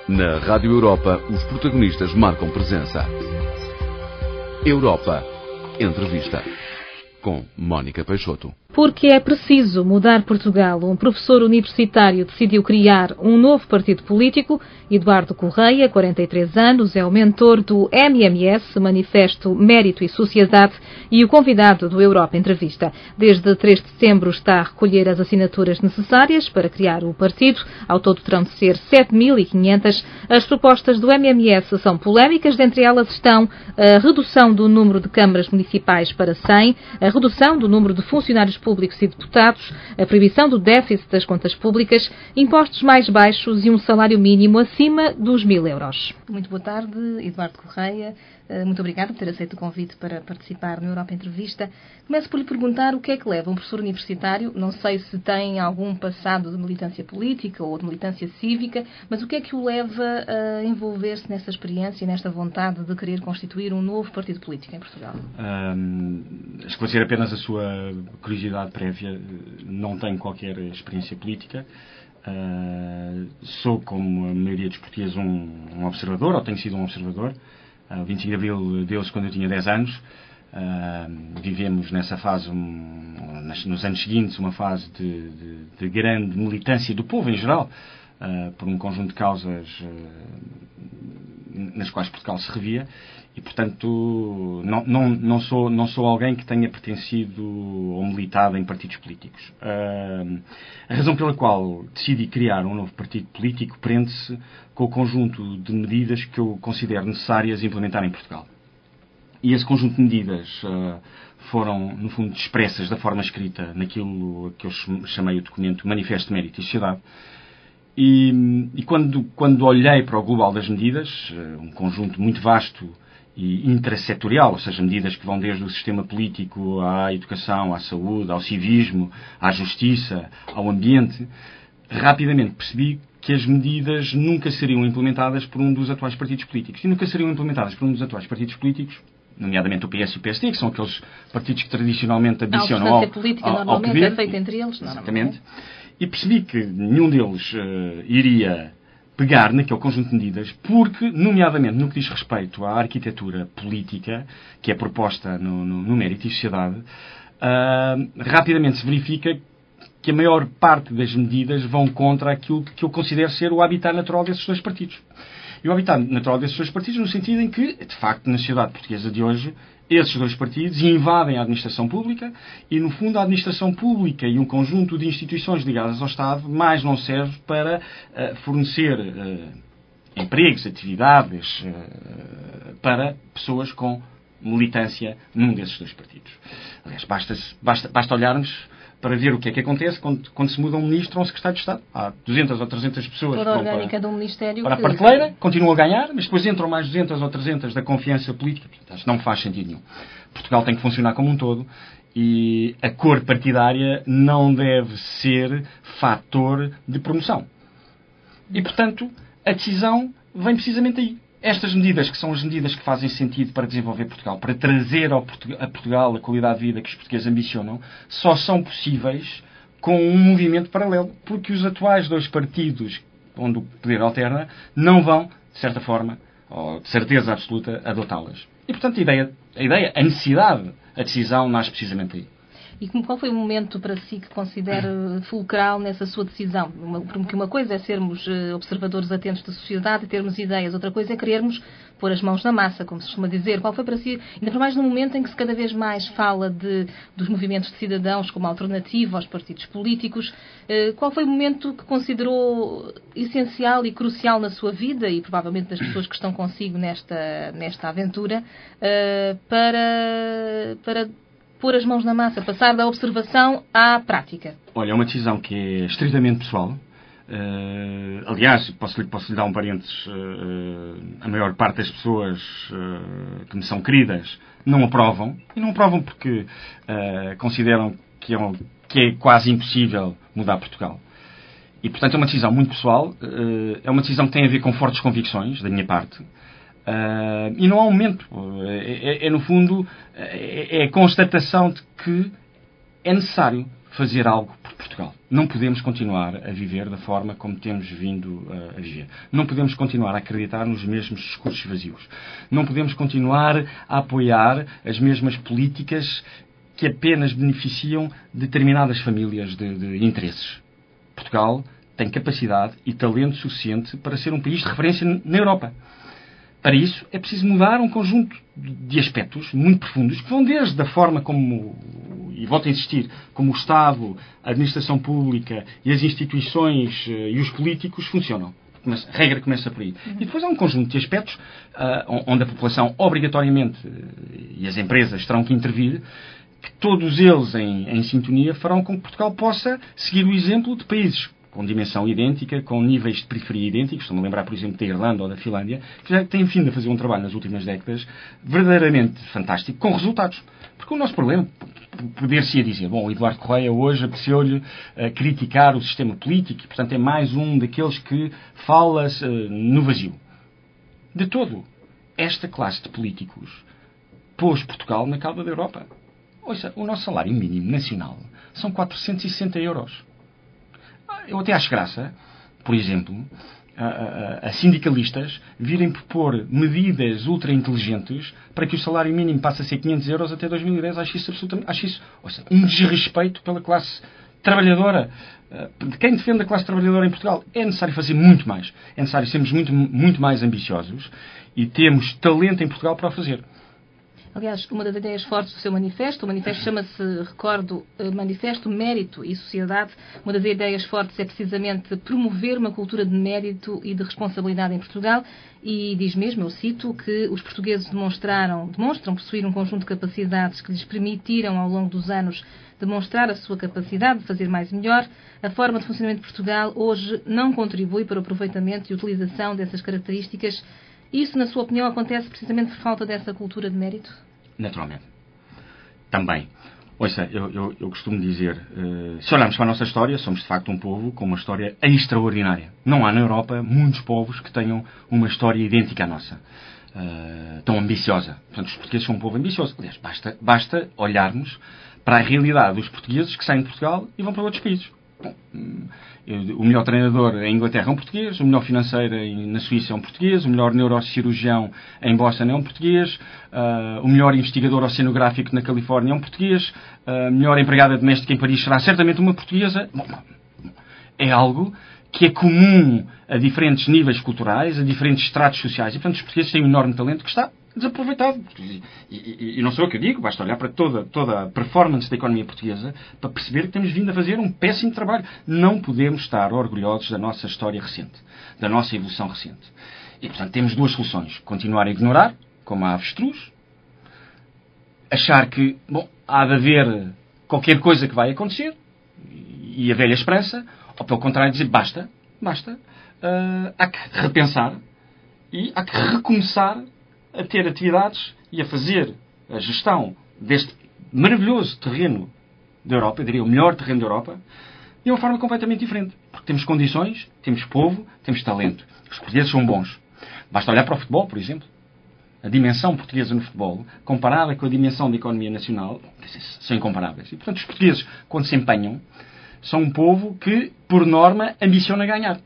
Na Rádio Europa, os protagonistas marcam presença. Europa. Entrevista. Com Mónica Peixoto. Porque é preciso mudar Portugal. Um professor universitário decidiu criar um novo partido político. Eduardo Correia, 43 anos, é o mentor do MMS, Manifesto Mérito e Sociedade, e o convidado do Europa Entrevista. Desde 3 de setembro está a recolher as assinaturas necessárias para criar o partido. Ao todo terão de ser 7.500. As propostas do MMS são polémicas. Dentre elas estão a redução do número de câmaras municipais para 100, a redução do número de funcionários públicos e deputados, a proibição do déficit das contas públicas, impostos mais baixos e um salário mínimo acima dos 1.000 euros. Muito boa tarde, Eduardo Correia. Muito obrigada por ter aceito o convite para participar no Europa Entrevista. Começo por lhe perguntar o que é que leva um professor universitário, não sei se tem algum passado de militância política ou de militância cívica, mas o que é que o leva a envolver-se nessa experiência, nesta vontade de querer constituir um novo partido político em Portugal? Esclarecer apenas a sua curiosidade prévia, não tenho qualquer experiência política. Sou, como a maioria dos portugueses, um observador, ou tenho sido um observador. 25 de Abril deu-se quando eu tinha 10 anos. Vivemos nessa fase, nos anos seguintes, uma fase de grande militância do povo em geral, por um conjunto de causas nas quais Portugal se revia. E, portanto, não sou alguém que tenha pertencido ou militado em partidos políticos. A razão pela qual decidi criar um novo partido político prende-se com o conjunto de medidas que eu considero necessárias implementar em Portugal. E esse conjunto de medidas foram, no fundo, expressas da forma escrita naquilo que eu chamei o documento Manifesto Mérito e Sociedade. E quando olhei para o global das medidas, um conjunto muito vasto e intrasetorial, ou seja, medidas que vão desde o sistema político à educação, à saúde, ao civismo, à justiça, ao ambiente, rapidamente percebi que as medidas nunca seriam implementadas por um dos atuais partidos políticos. E nunca seriam implementadas por um dos atuais partidos políticos, nomeadamente o PS e o PSD, que são aqueles partidos que tradicionalmente ambicionam ao política ao normalmente poder. É feita entre eles, Exatamente. E percebi que nenhum deles iria pegar naquele conjunto de medidas, porque, nomeadamente, no que diz respeito à arquitetura política, que é proposta no Mérito e Sociedade, rapidamente se verifica que a maior parte das medidas vão contra aquilo que eu considero ser o habitat natural desses dois partidos. E o habitat natural desses dois partidos no sentido em que, de facto, na sociedade portuguesa de hoje, esses dois partidos invadem a administração pública e, no fundo, a administração pública e um conjunto de instituições ligadas ao Estado mais não serve para fornecer empregos, atividades para pessoas com militância num desses dois partidos. Aliás, basta olharmos para ver o que é que acontece quando se muda um ministro ou um secretário de Estado. Há 200 ou 300 pessoas toda a orgânica de um ministério para a prateleira, continuam a ganhar, mas depois entram mais 200 ou 300 da confiança política. Portanto, não faz sentido nenhum. Portugal tem que funcionar como um todo e a cor partidária não deve ser fator de promoção. E, portanto, a decisão vem precisamente aí. Estas medidas, que são as medidas que fazem sentido para desenvolver Portugal, para trazer a Portugal a qualidade de vida que os portugueses ambicionam, só são possíveis com um movimento paralelo, porque os atuais dois partidos, onde o poder alterna, não vão, de certa forma, ou de certeza absoluta, adotá-las. E, portanto, a necessidade, a decisão nasce precisamente aí. E qual foi o momento para si que considera fulcral nessa sua decisão? Porque uma coisa é sermos observadores atentos da sociedade e termos ideias, outra coisa é querermos pôr as mãos na massa, como se costuma dizer. Qual foi para si, ainda por mais no momento em que se cada vez mais fala dos movimentos de cidadãos como alternativa aos partidos políticos, qual foi o momento que considerou essencial e crucial na sua vida e provavelmente das pessoas que estão consigo nesta aventura para pôr as mãos na massa, passar da observação à prática? Olha, é uma decisão que é estritamente pessoal. Aliás, posso lhe dar um parênteses. A maior parte das pessoas que me são queridas não aprovam. E não aprovam porque consideram que é quase impossível mudar Portugal. E, portanto, é uma decisão muito pessoal. É uma decisão que tem a ver com fortes convicções da minha parte. E não há um momento. No fundo, é a constatação de que é necessário fazer algo por Portugal. Não podemos continuar a viver da forma como temos vindo a viver. Não podemos continuar a acreditar nos mesmos discursos vazios. Não podemos continuar a apoiar as mesmas políticas que apenas beneficiam determinadas famílias de interesses. Portugal tem capacidade e talento suficiente para ser um país de referência na Europa. Para isso, é preciso mudar um conjunto de aspectos muito profundos que vão desde a forma como, e volto a insistir, como o Estado, a administração pública e as instituições e os políticos funcionam. A regra começa por aí. E depois há um conjunto de aspectos onde a população, obrigatoriamente, e as empresas terão que intervir, que todos eles, em sintonia, farão com que Portugal possa seguir o exemplo de países com dimensão idêntica, com níveis de periferia idênticos. Estou-me a lembrar, por exemplo, da Irlanda ou da Finlândia, que já têm vindo a fazer um trabalho nas últimas décadas verdadeiramente fantástico, com resultados. Porque o nosso problema, poder-se-ia dizer, bom, o Eduardo Correia hoje apeteceu-lhe criticar o sistema político e, portanto, é mais um daqueles que fala no vazio. De todo, esta classe de políticos pôs Portugal na cauda da Europa. Ouça, o nosso salário mínimo nacional são 460 euros. Eu até acho graça, por exemplo, a sindicalistas virem propor medidas ultra-inteligentes para que o salário mínimo passe a ser 500 euros até 2010. Acho isso ouça, um desrespeito pela classe trabalhadora. De quem defende a classe trabalhadora em Portugal. É necessário fazer muito mais. É necessário sermos muito mais ambiciosos e temos talento em Portugal para o fazer. Aliás, uma das ideias fortes do seu manifesto, o manifesto chama-se, recordo, Manifesto Mérito e Sociedade. Uma das ideias fortes é precisamente promover uma cultura de mérito e de responsabilidade em Portugal e diz mesmo, eu cito, que os portugueses demonstram possuir um conjunto de capacidades que lhes permitiram ao longo dos anos demonstrar a sua capacidade de fazer mais e melhor. A forma de funcionamento de Portugal hoje não contribui para o aproveitamento e utilização dessas características. Isso, na sua opinião, acontece precisamente por falta dessa cultura de mérito? Naturalmente. Também. Ouça, eu costumo dizer, se olharmos para a nossa história, somos de facto um povo com uma história extraordinária. Não há na Europa muitos povos que tenham uma história idêntica à nossa. Tão ambiciosa. Portanto, os portugueses são um povo ambicioso. Aliás, basta olharmos para a realidade dos portugueses que saem de Portugal e vão para outros países. Bom, o melhor treinador em Inglaterra é um português, o melhor financeiro na Suíça é um português, o melhor neurocirurgião em Boston é um português, o melhor investigador oceanográfico na Califórnia é um português, a melhor empregada doméstica em Paris será certamente uma portuguesa. Bom, é algo que é comum a diferentes níveis culturais, a diferentes estratos sociais. E, portanto, os portugueses têm um enorme talento que está desaproveitado. E não sou eu que digo, basta olhar para toda a performance da economia portuguesa para perceber que temos vindo a fazer um péssimo trabalho. Não podemos estar orgulhosos da nossa história recente, da nossa evolução recente. E, portanto, temos duas soluções. Continuar a ignorar, como a avestruz, achar que, bom, há de haver qualquer coisa que vai acontecer, e a velha esperança, ou pelo contrário dizer, basta, há que repensar e há que recomeçar a ter atividades e a fazer a gestão deste maravilhoso terreno da Europa, eu diria o melhor terreno da Europa, de uma forma completamente diferente. Porque temos condições, temos povo, temos talento. Os portugueses são bons. Basta olhar para o futebol, por exemplo. A dimensão portuguesa no futebol, comparada com a dimensão da economia nacional, são incomparáveis. E, portanto, os portugueses, quando se empenham, são um povo que, por norma, ambiciona ganhar.